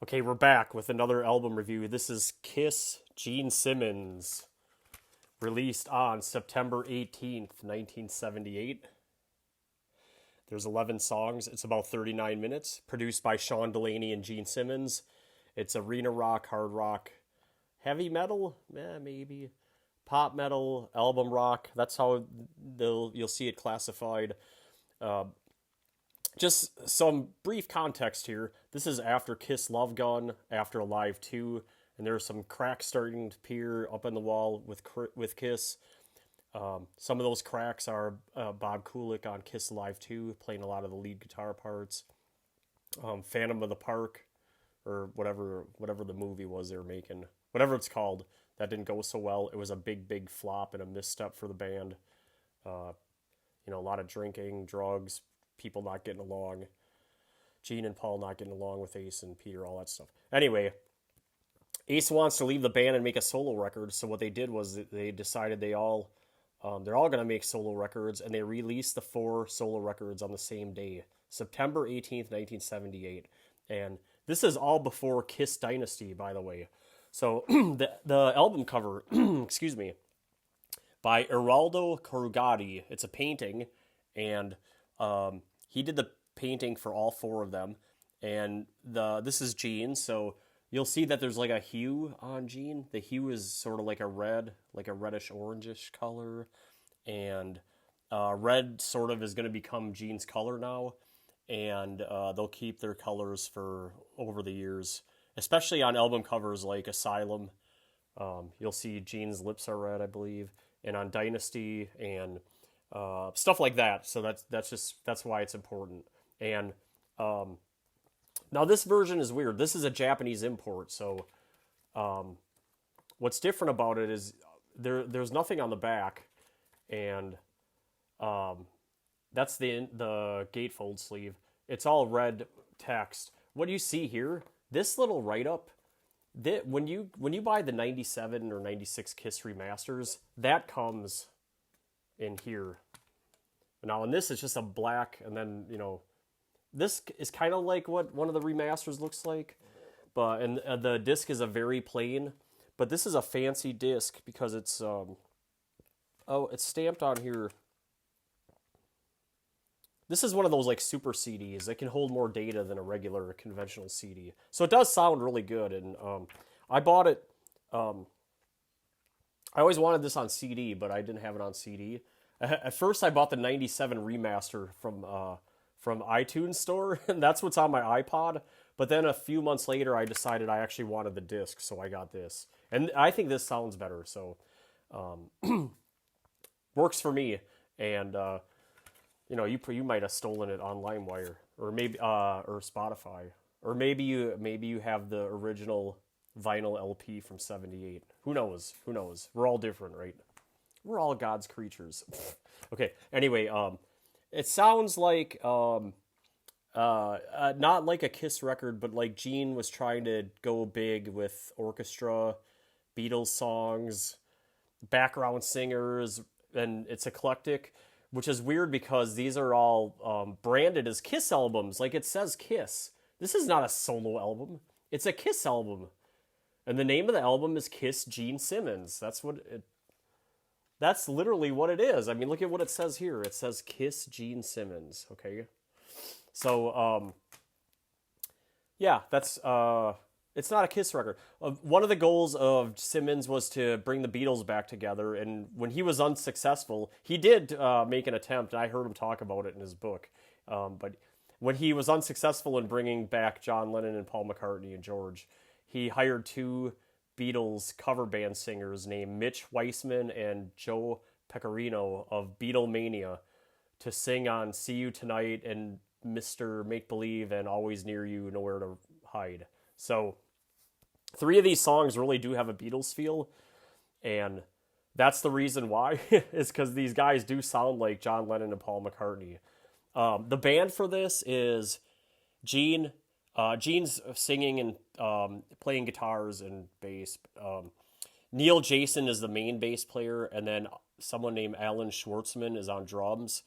Okay, we're back with another album review. This is Kiss Gene Simmons, released on September 18th, 1978. There's 11 songs. It's about 39 minutes. Produced by Sean Delaney and Gene Simmons. It's arena rock, hard rock, heavy metal, maybe pop metal, album rock. That's how you'll see it classified. Uh, just some brief context here. This is after Kiss Love Gun, after Alive 2, and there's some cracks starting to appear up in the wall with Kiss. Some of those cracks are Bob Kulick on Kiss Alive 2, playing a lot of the lead guitar parts. Phantom of the Park, or whatever the movie was they were making, whatever it's called, that didn't go so well. It was a big flop and a misstep for the band. A lot of drinking, drugs, people not getting along, Gene and Paul not getting along with Ace and Peter, all that stuff. Anyway, Ace wants to leave the band and make a solo record, so what they did was they decided they're all going to make solo records, and they released the 4 solo records on the same day, September 18th, 1978. And this is all before Kiss Dynasty, by the way. So the album cover, excuse me, by Eraldo Corrugati. It's a painting, and he did the painting for all 4 of them. And this is Gene, so you'll see that there's like a hue on Gene. The hue is sort of like a red, like a reddish orangish color, and red sort of is going to become Gene's color now, and they'll keep their colors for over the years, especially on album covers like Asylum. You'll see Gene's lips are red, I believe, and on Dynasty and stuff like that. So that's why it's important. And now this version is weird. This is a Japanese import, so what's different about it is there's nothing on the back, and that's the gatefold sleeve. It's all red text. What do you see here? This little write-up, when you buy the 97 or 96 Kiss remasters, that comes in here. Now, and this is just a black, and then, this is kind of like what one of the remasters looks like, but and the disc is a very plain, but this is a fancy disc because it's it's stamped on here. This is one of those like super CDs that can hold more data than a regular conventional CD, so it does sound really good. And I bought it. I always wanted this on CD, but I didn't have it on CD. At first, I bought the '97 remaster from iTunes Store, and that's what's on my iPod. But then a few months later, I decided I actually wanted the disc, so I got this. And I think this sounds better, so works for me. And you might have stolen it on LimeWire, or maybe or Spotify, or maybe you have the original vinyl LP from '78. Who knows? We're all different, right? We're all God's creatures. Okay. Anyway, it sounds like not like a Kiss record, but like Gene was trying to go big with orchestra, Beatles songs, background singers, and it's eclectic, which is weird because these are all branded as Kiss albums. Like it says Kiss. This is not a solo album. It's a Kiss album. And the name of the album is Kiss Gene Simmons. That's literally what it is. I mean, look at what it says here. It says Kiss Gene Simmons, okay? So, yeah, that's, it's not a Kiss record. One of the goals of Simmons was to bring the Beatles back together, and when he was unsuccessful, he did make an attempt, and I heard him talk about it in his book. But when he was unsuccessful in bringing back John Lennon and Paul McCartney and George, he hired 2 Beatles cover band singers named Mitch Weissman and Joe Pecorino of Beatlemania to sing on See You Tonight and Mr. Make Believe and Always Near You, Nowhere to Hide. So 3 of these songs really do have a Beatles feel, and that's the reason why, is because these guys do sound like John Lennon and Paul McCartney. The band for this is Gene. Gene's singing and playing guitars and bass. Neil Jason is the main bass player, and then someone named Alan Schwartzman is on drums.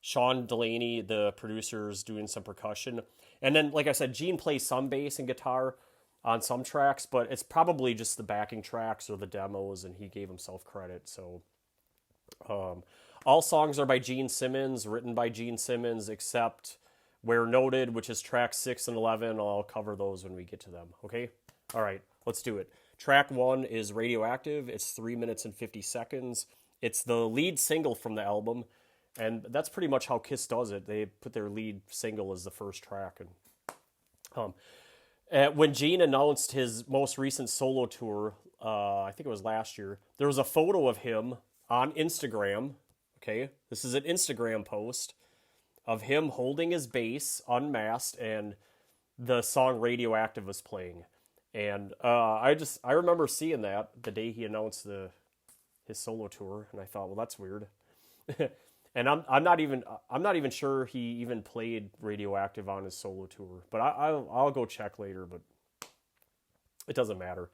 Sean Delaney, the producer, is doing some percussion. And then, like I said, Gene plays some bass and guitar on some tracks, but it's probably just the backing tracks or the demos, and he gave himself credit. So all songs are by Gene Simmons, written by Gene Simmons, except where noted, which is track 6 and 11. I'll cover those when we get to them, okay? All right, let's do it. Track 1 is Radioactive. It's 3 minutes and 50 seconds. It's the lead single from the album, and that's pretty much how Kiss does it. They put their lead single as the first track. And when Gene announced his most recent solo tour, I think it was last year, there was a photo of him on Instagram. Okay, this is an Instagram post of him holding his bass, unmasked, and the song Radioactive was playing. And I remember seeing that the day he announced his solo tour, and I thought, well, that's weird. And I'm not even sure he even played Radioactive on his solo tour, but I'll go check later. But it doesn't matter.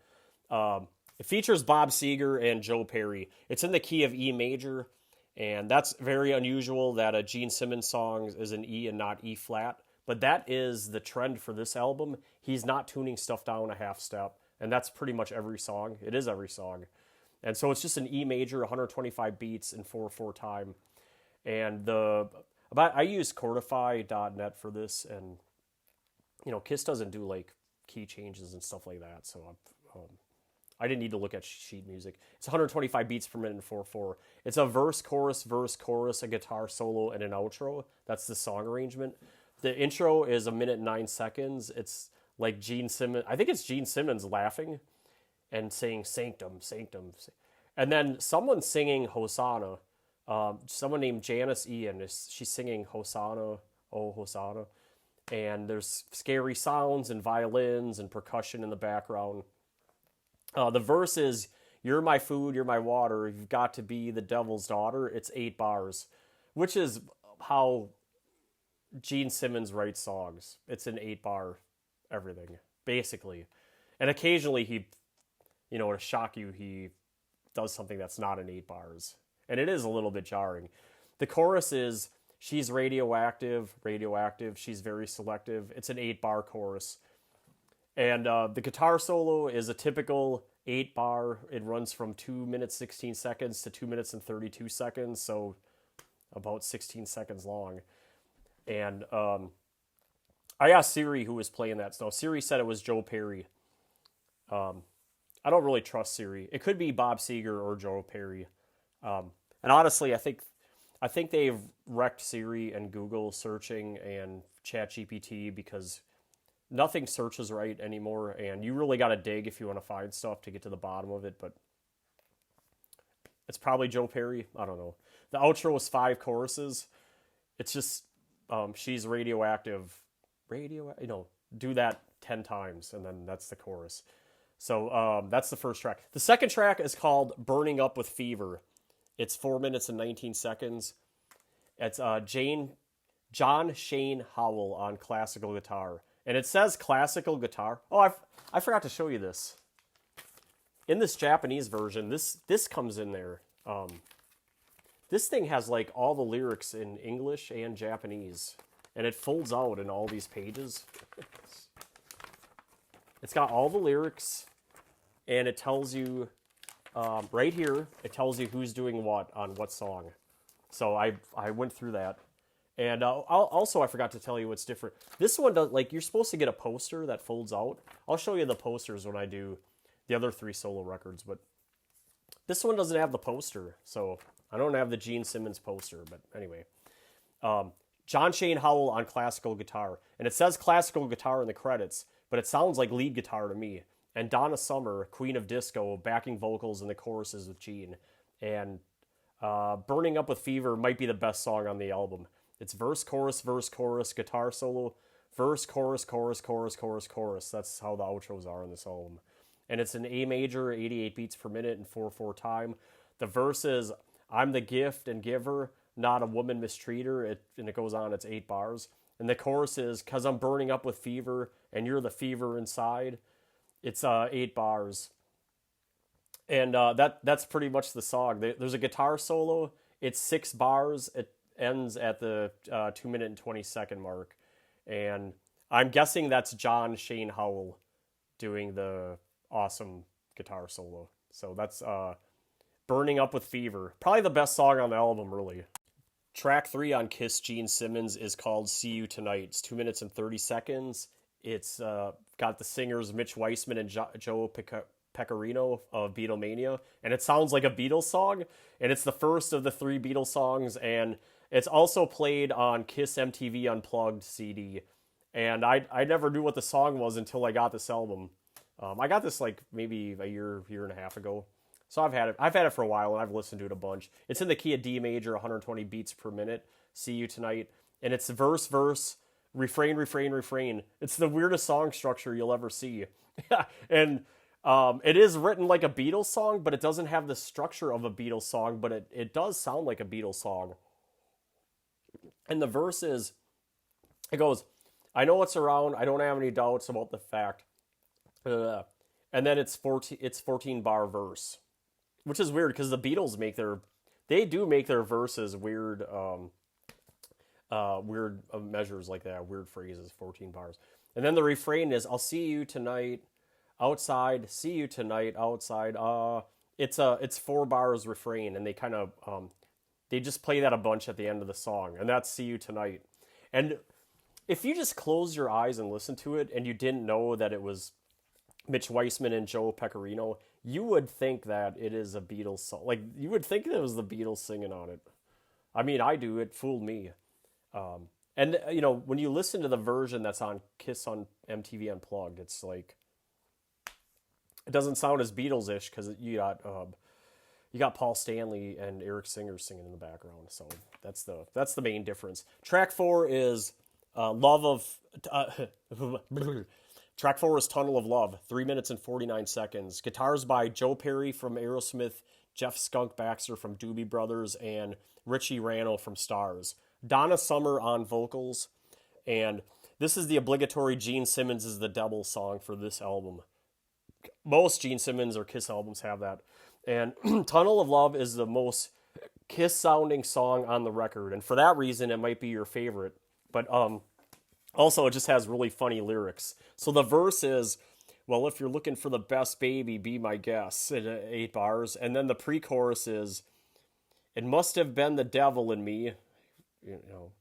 It features Bob Seger and Joe Perry. It's in the key of E major, and that's very unusual that a Gene Simmons song is in E and not E flat. But that is the trend for this album. He's not tuning stuff down a half step, and that's pretty much every song. It is every song. And so it's just an E major, 125 beats in 4/4 time. And I use Chordify.net for this, and Kiss doesn't do like key changes and stuff like that, so I didn't need to look at sheet music. It's 125 beats per minute in 4/4. It's a verse, chorus, a guitar solo, and an outro. That's the song arrangement. The intro is 1 minute and 9 seconds. It's like Gene Simmons. I think it's Gene Simmons laughing and saying "Sanctum, Sanctum," and then someone singing Hosanna. Someone named Janice Ian, she's singing Hosanna, oh Hosanna, and there's scary sounds and violins and percussion in the background. The verse is, "You're my food, you're my water, you've got to be the devil's daughter." It's 8 bars, which is how Gene Simmons writes songs. It's an 8-bar everything, basically. And occasionally to shock you, he does something that's not in 8 bars. And it is a little bit jarring. The chorus is, "She's radioactive, radioactive, she's very selective." It's an 8-bar chorus. And the guitar solo is a typical 8-bar. It runs from 2 minutes 16 seconds to 2 minutes and 32 seconds, so about 16 seconds long. And I asked Siri who was playing that. So Siri said it was Joe Perry. I don't really trust Siri. It could be Bob Seger or Joe Perry. And honestly, I think they've wrecked Siri and Google searching and ChatGPT because nothing searches right anymore, and you really got to dig if you want to find stuff to get to the bottom of it, but it's probably Joe Perry. I don't know. The outro is 5 choruses. It's just, she's radioactive. Do that 10 times, and then that's the chorus. So that's the first track. The second track is called Burning Up with Fever. It's 4 minutes and 19 seconds. It's John Shane Howell on classical guitar. And it says classical guitar. Oh, I forgot to show you this. In this Japanese version, this comes in there. This thing has like all the lyrics in English and Japanese. And it folds out in all these pages. It's got all the lyrics, and it tells you, right here, it tells you who's doing what on what song. So I went through that. And also, I forgot to tell you what's different. This one does, like, you're supposed to get a poster that folds out. I'll show you the posters when I do the other 3 solo records, but this one doesn't have the poster, so I don't have the Gene Simmons poster, but anyway. John Shane Howell on classical guitar. And it says classical guitar in the credits, but it sounds like lead guitar to me. And Donna Summer, Queen of Disco, backing vocals in the choruses with Gene. And Burning Up with Fever might be the best song on the album. It's verse, chorus, guitar solo, verse, chorus, chorus. That's how the outros are in this album. And it's an A major, 88 beats per minute in 4/4 time. The verse is, "I'm the gift and giver, not a woman mistreater." And it goes on, it's 8 bars. And the chorus is, "'Cause I'm burning up with fever, and you're the fever inside." It's 8 bars. And that's pretty much the song. There's a guitar solo. It's 6 bars. ends at the 2 minute and 20-second mark, and I'm guessing that's John Shane Howell doing the awesome guitar solo. So that's Burning Up with Fever. Probably the best song on the album, really. Track 3 on Kiss Gene Simmons is called See You Tonight. It's 2 minutes and 30 seconds. It's got the singers Mitch Weissman and Joe Pecorino of Beatlemania, and it sounds like a Beatles song, and it's the first of the 3 Beatles songs, and it's also played on Kiss MTV Unplugged CD, and I never knew what the song was until I got this album. I got this like maybe a year and a half ago, so I've had it for a while, and I've listened to it a bunch. It's in the key of D major, 120 beats per minute, See You Tonight, and it's verse, refrain, refrain, refrain. It's the weirdest song structure you'll ever see. And it is written like a Beatles song, but it doesn't have the structure of a Beatles song, but it does sound like a Beatles song. And the verse is, it goes, I know it's around, I don't have any doubts about the fact. And then it's 14 bar verse, which is weird because the Beatles make their verses weird, weird measures like that, weird phrases, 14 bars. And then the refrain is, I'll see you tonight outside, see you tonight outside. It's 4 bars refrain, and they kind of they just play that a bunch at the end of the song, and that's See You Tonight. And if you just close your eyes and listen to it, and you didn't know that it was Mitch Weissman and Joe Pecorino, you would think that it is a Beatles song. Like, you would think it was the Beatles singing on it. I mean, I do. It fooled me. And, you know, when you listen to the version that's on Kiss on MTV Unplugged, it's like, it doesn't sound as Beatles-ish because you got Paul Stanley and Eric Singer singing in the background. So that's the main difference. Track 4 is Track 4 is Tunnel of Love, 3 minutes and 49 seconds. Guitars by Joe Perry from Aerosmith, Jeff Skunk Baxter from Doobie Brothers, and Richie Rano from Stars. Donna Summer on vocals, and this is the obligatory Gene Simmons is the Devil song for this album. Most Gene Simmons or Kiss albums have that. And Tunnel of Love is the most Kiss-sounding song on the record, and for that reason, it might be your favorite. But also, it just has really funny lyrics. So the verse is, well, if you're looking for the best baby, be my guest, at 8 bars. And then the pre-chorus is, it must have been the devil in me. You know,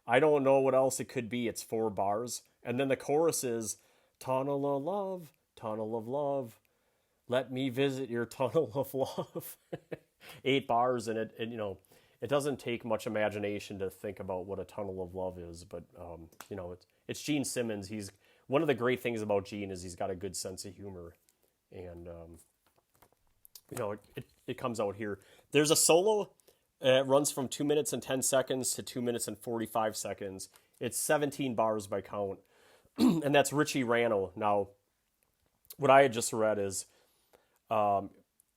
I don't know what else it could be. It's 4 bars. And then the chorus is, tunnel of love, let me visit your tunnel of love. 8 bars, and it you know, it doesn't take much imagination to think about what a tunnel of love is, but you know, it's Gene Simmons. He's one of the great things about Gene is he's got a good sense of humor, and you know, it comes out here. There's a solo. It runs from 2 minutes and 10 seconds to 2 minutes and 45 seconds. It's 17 bars by count, and that's Richie Rano. Now, what I had just read is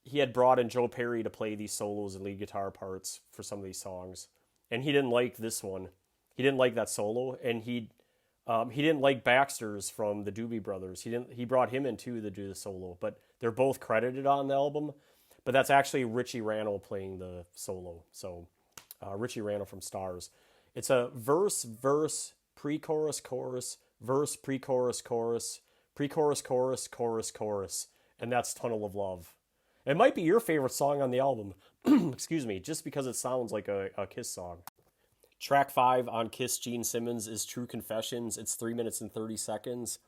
he had brought in Joe Perry to play these solos and lead guitar parts for some of these songs, and he didn't like this one. He didn't like that solo, and he didn't like Baxter's from the Doobie Brothers. He brought him in too to do the solo, but they're both credited on the album. But that's actually Richie Rano playing the solo. So Richie Rano from Stars. It's a verse, pre-chorus, chorus, verse, pre-chorus, chorus, pre-chorus, chorus, chorus, chorus, and that's Tunnel of Love. It might be your favorite song on the album, excuse me, just because it sounds like a Kiss song. Track 5 on Kiss Gene Simmons is True Confessions. It's 3 minutes and 30 seconds,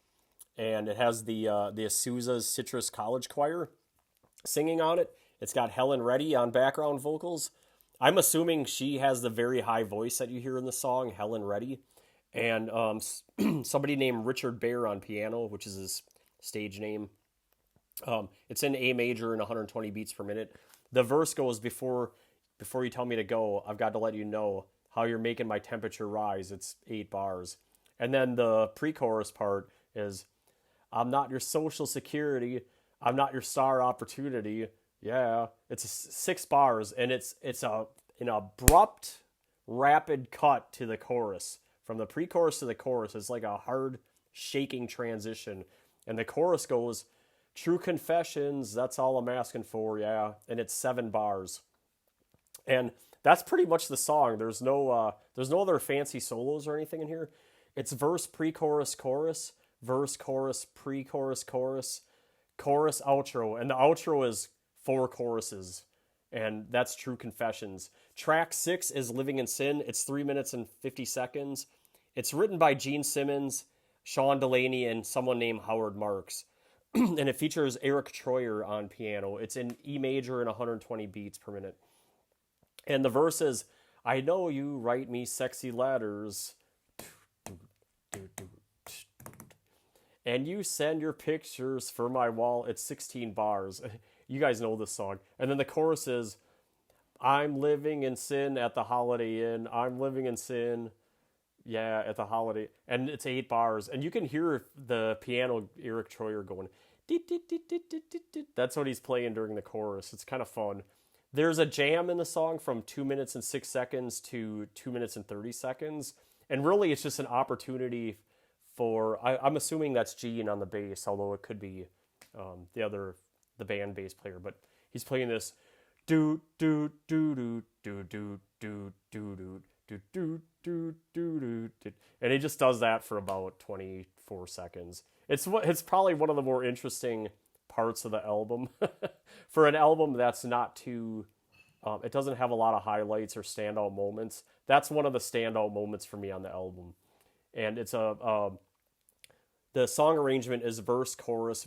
and it has the Azusa's Citrus College Choir singing on it. It's got Helen Reddy on background vocals. I'm assuming she has the very high voice that you hear in the song, Helen Reddy. And somebody named Richard Bear on piano, which is his stage name. It's in A major and 120 beats per minute. The verse goes, before you tell me to go, I've got to let you know how you're making my temperature rise. It's 8 bars. And then the pre-chorus part is, I'm not your social security. I'm not your star opportunity. Yeah, it's 6 bars, and it's an abrupt, rapid cut to the chorus. From the pre-chorus to the chorus, it's like a hard, shaking transition. And the chorus goes, True Confessions, that's all I'm asking for, yeah. And it's 7 bars. And That's pretty much the song. There's no other fancy solos or anything in here. It's verse, pre-chorus, chorus, verse, chorus, pre-chorus, chorus, chorus, outro, and the outro is 4 choruses, and that's True Confessions. Track 6 is Living in Sin. It's 3 minutes and 50 seconds. It's written by Gene Simmons, Sean Delaney, and someone named Howard Marks. And it features Eric Troyer on piano. It's in E major and 120 beats per minute. And the verse is, I know you write me sexy letters. And you send your pictures for my wall. It's 16 bars. You guys know this song. And then the chorus is, I'm living in sin at the Holiday Inn. I'm living in sin, yeah, at the Holiday. And it's 8 bars. And you can hear the piano, Eric Troyer, going, dit, dit, dit, dit, dit, dit, dit. That's what he's playing during the chorus. It's kind of fun. There's a jam in the song from 2 minutes and 6 seconds to 2 minutes and 30 seconds. And really, it's just an opportunity for, I'm assuming that's Gene on the bass, although it could be the band bass player. But he's playing this do do do do do do do do do do do do do, and he just does that for about 24 seconds. It's probably one of the more interesting parts of the album for an album that's not too. It doesn't have a lot of highlights or standout moments. That's one of the standout moments for me on the album, and it's the song arrangement is verse, chorus,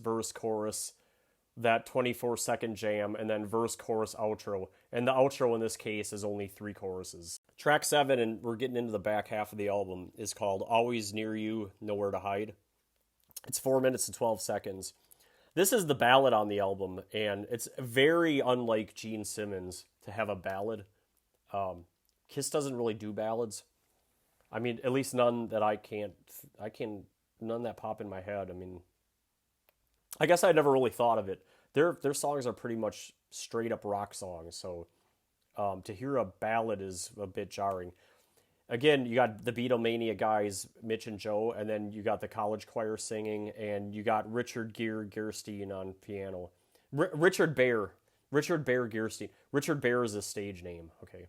that 24-second jam, and then verse, chorus, outro. And the outro in this case is only 3 choruses. Track 7, and we're getting into the back half of the album, is called Always Near You, Nowhere to Hide. It's 4 minutes and 12 seconds. This is the ballad on the album, and it's very unlike Gene Simmons to have a ballad. Kiss doesn't really do ballads. I mean, at least none that none that pop in my head. I mean, I guess I never really thought of it. Their songs are pretty much straight up rock songs, so to hear a ballad is a bit jarring. Again, you got the Beatlemania guys, Mitch and Joe, and then you got the college choir singing, and you got Richard Gerstein on piano. Richard Bear Gerstein. Richard Bear is a stage name, okay.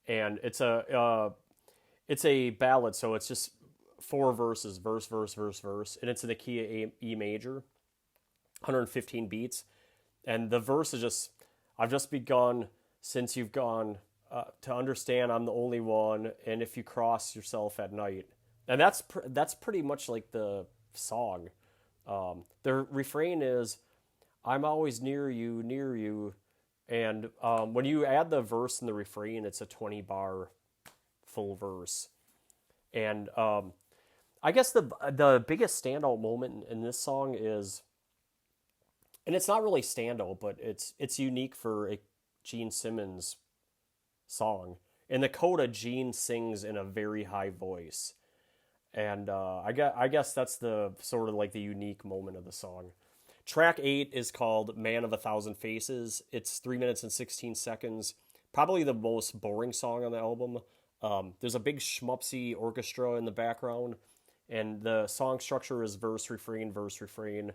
And it's a ballad, so it's just 4 verses, verse, and it's in the key of E major, 115 beats. And the verse is just, I've just begun since you've gone to understand I'm the only one, and if you cross yourself at night. And that's pretty much like the song. The refrain is, I'm always near you. And when you add the verse and the refrain, it's a 20-bar full verse. And I guess the biggest standout moment in this song is, and it's not really standout, but it's unique for a Gene Simmons song. In the coda, Gene sings in a very high voice, and I guess that's the sort of like the unique moment of the song. Track 8 is called Man of a Thousand Faces. It's 3 minutes and 16 seconds. Probably the most boring song on the album. There's a big schmupsy orchestra in the background, and the song structure is verse, refrain, verse, refrain.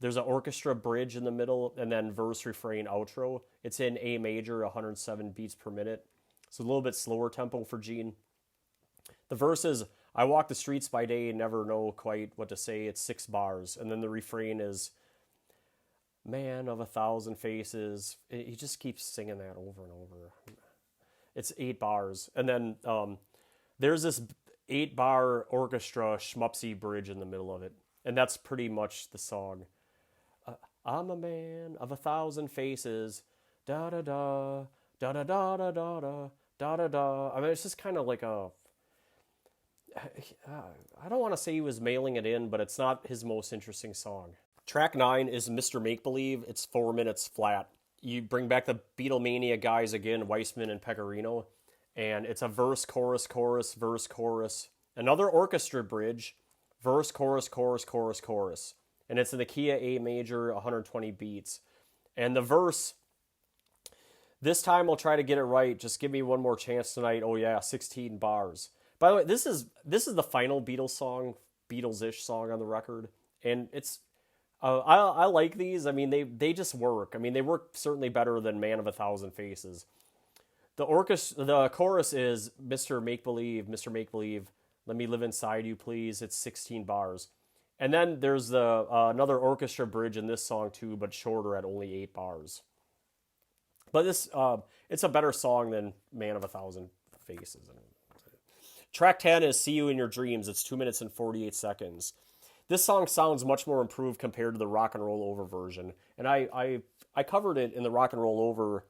There's an orchestra bridge in the middle, and then verse, refrain, outro. It's in A major, 107 beats per minute. It's a little bit slower tempo for Gene. The verse is, I walk the streets by day and never know quite what to say. It's 6 bars. And then the refrain is, man of a thousand faces. He just keeps singing that over and over. It's 8 bars. And then there's this 8-bar orchestra schmupsy bridge in the middle of it. And that's pretty much the song. I'm a man of a thousand faces. Da da da. Da da da da da da. Da da da. I mean, it's just kind of like a... I don't want to say he was mailing it in, but it's not his most interesting song. Track 9 is Mr. Make-Believe. It's 4 minutes flat. You bring back the Beatlemania guys again, Weissman and Pecorino, and it's a verse, chorus, chorus, verse, chorus. Another orchestra bridge, verse, chorus, chorus, chorus, chorus. And it's in the key of A major, 120 beats. And the verse, this time I'll try to get it right. Just give me one more chance tonight. Oh yeah, 16 bars. By the way, this is the final Beatles song, Beatles-ish song on the record. And it's, I like these. I mean, they just work. I mean, they work certainly better than Man of a Thousand Faces. The chorus is Mr. Make Believe, Mr. Make Believe, let me live inside you, please. It's 16 bars. And then there's the another orchestra bridge in this song too, but shorter at only 8 bars. But this it's a better song than Man of a Thousand Faces. Track 10 is See You in Your Dreams. It's 2 minutes and 48 seconds. This song sounds much more improved compared to the Rock and Roll Over version. And I covered it in the Rock and Roll Over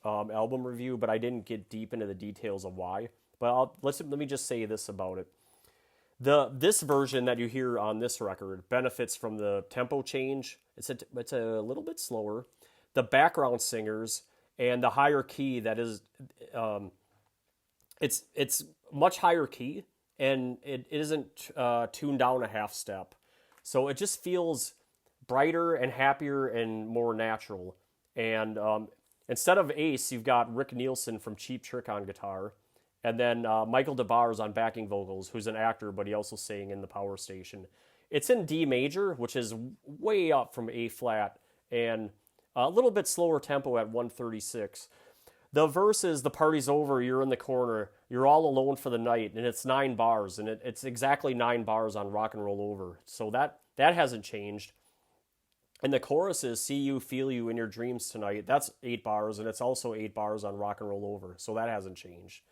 album review, but I didn't get deep into the details of why. But let me just say this about it. This version that you hear on this record benefits from the tempo change. It's a little bit slower. The background singers and the higher key that is, it's much higher key, and it isn't tuned down a half step. So it just feels brighter and happier and more natural. And instead of Ace, you've got Rick Nielsen from Cheap Trick on guitar, and then Michael DeBar's on backing vocals, who's an actor, but he also sang in the Power Station. It's in D major, which is way up from A flat, and a little bit slower tempo at 136. The verse is, the party's over, you're in the corner, you're all alone for the night, and it's 9 bars, and it's exactly 9 bars on Rock and Roll Over. So that hasn't changed. And the chorus is, see you, feel you in your dreams tonight. That's 8 bars, and it's also 8 bars on Rock and Roll Over. So that hasn't changed.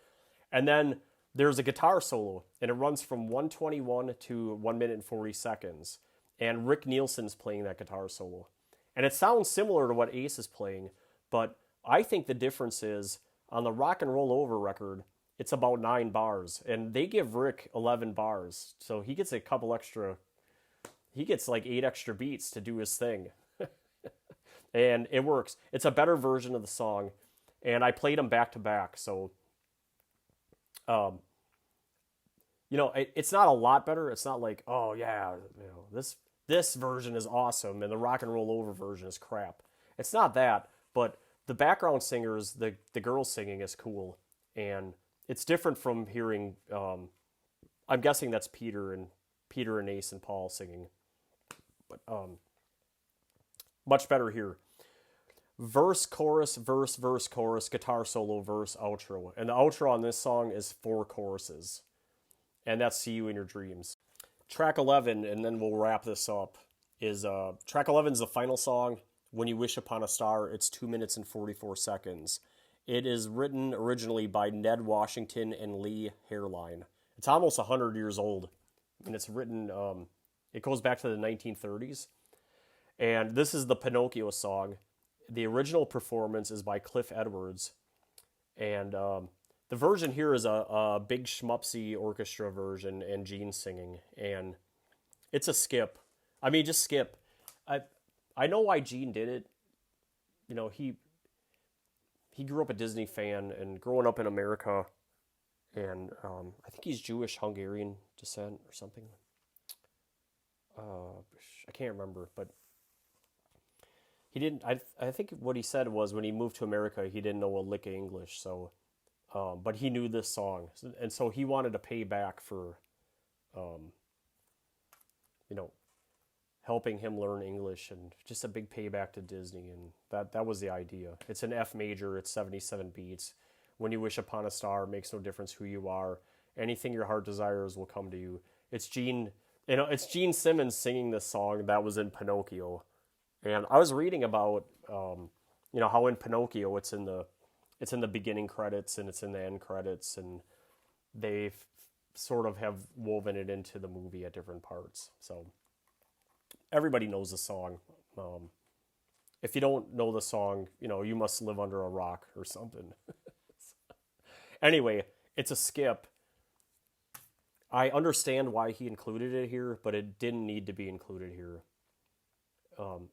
And then there's a guitar solo, and it runs from 121 to 1 minute and 40 seconds. And Rick Nielsen's playing that guitar solo. And it sounds similar to what Ace is playing, but I think the difference is, on the Rock and Roll Over record, it's about 9 bars, and they give Rick 11 bars. So he gets he gets like 8 extra beats to do his thing. And it works. It's a better version of the song, and I played them back to back, so it's not a lot better. It's not like, oh yeah, this version is awesome and the Rock and Roll Over version is crap. It's not that, but the background singers, the girls singing is cool, and it's different from hearing. I'm guessing that's Peter and Ace and Paul singing, but much better here. Verse, chorus, verse, verse, chorus, guitar solo, verse, outro. And the outro on this song is 4 choruses. And that's See You in Your Dreams. Track 11, and then we'll wrap this up, is track 11 is the final song, When You Wish Upon a Star. It's 2 minutes and 44 seconds. It is written originally by Ned Washington and Lee Hairline. It's almost 100 years old. And it's written, it goes back to the 1930s. And this is the Pinocchio song. The original performance is by Cliff Edwards, and the version here is a big schmupsy orchestra version and Gene singing, and it's a skip. I mean, just skip. I know why Gene did it. He grew up a Disney fan, and growing up in America, and I think he's Jewish Hungarian descent or something. I can't remember, but he didn't. I think what he said was, when he moved to America, he didn't know a lick of English. So, but he knew this song, and so he wanted to pay back for, helping him learn English, and just a big payback to Disney. And that was the idea. It's an F major. It's 77 beats. When you wish upon a star, makes no difference who you are. Anything your heart desires will come to you. It's Gene It's Simmons singing this song that was in Pinocchio. And I was reading about, how in Pinocchio it's in the beginning credits and it's in the end credits, and they sort of have woven it into the movie at different parts. So everybody knows the song. If you don't know the song, you must live under a rock or something. Anyway, it's a skip. I understand why he included it here, but it didn't need to be included here.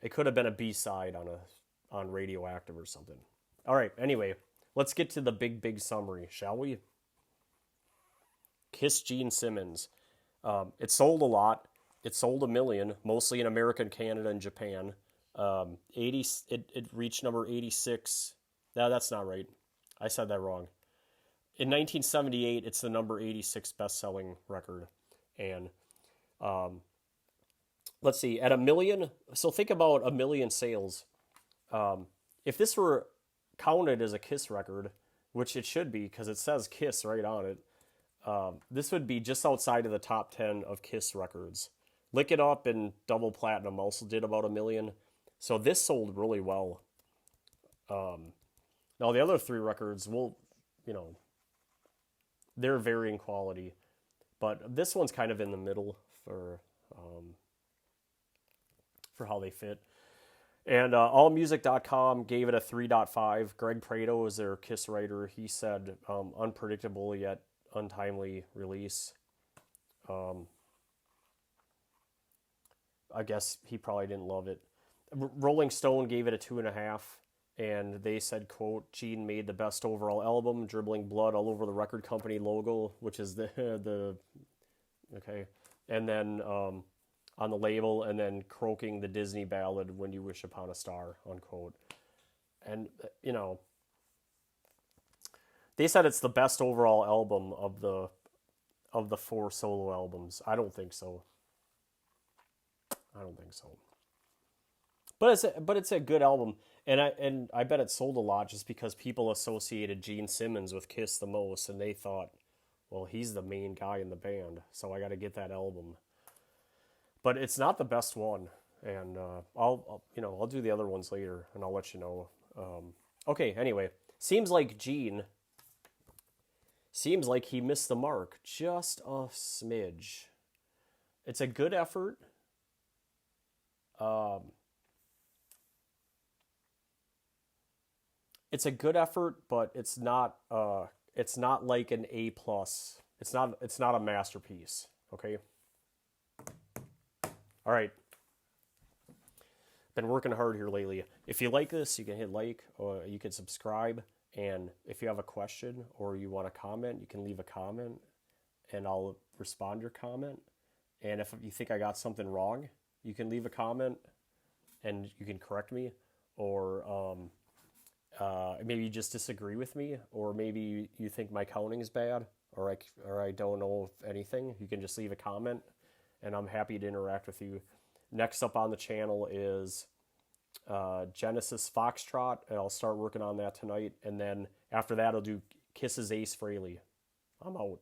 It could have been a B-side on Radioactive or something. All right, anyway, let's get to the big summary, shall we? Kiss Gene Simmons. It sold a lot. It sold 1 million, mostly in America, Canada, and Japan. It reached number 86. No, that's not right. I said that wrong. In 1978, it's the number 86 best-selling record. And let's see, at 1 million, so think about 1 million sales. If this were counted as a Kiss record, which it should be because it says Kiss right on it. This would be just outside of the top 10 of Kiss records. Lick It Up and Double Platinum also did about 1 million. So this sold really well. Now the other 3 records will, they're varying quality. But this one's kind of in the middle for how they fit. And allmusic.com gave it a 3.5. Greg Prato is their Kiss writer. He said unpredictable yet untimely release. I guess he probably didn't love it. Rolling Stone gave it a 2.5, and they said, quote, Gene made the best overall album, dribbling blood all over the record company logo, which is the okay, and then on the label, and then croaking the Disney ballad When You Wish Upon a Star, unquote. And they said it's the best overall album of the 4 solo albums. I don't think so. But it's a good album, and I bet it sold a lot just because people associated Gene Simmons with Kiss the most, and they thought, well, he's the main guy in the band, so I got to get that album. But it's not the best one, and I'll do the other ones later, and I'll let you know. Okay, anyway, seems like he missed the mark just a smidge. It's a good effort. It's a good effort, but it's not like an A+. It's not a masterpiece, okay? All right. Been working hard here lately. If you like this, you can hit like, or you can subscribe, and if you have a question or you want to comment, you can leave a comment and I'll respond to your comment. And if you think I got something wrong, you can leave a comment and you can correct me, or maybe you just disagree with me, or maybe you think my counting is bad, or I don't know anything. You can just leave a comment, and I'm happy to interact with you. Next up on the channel is Genesis Foxtrot, and I'll start working on that tonight. And then after that, I'll do Kiss's Ace Frehley. I'm out.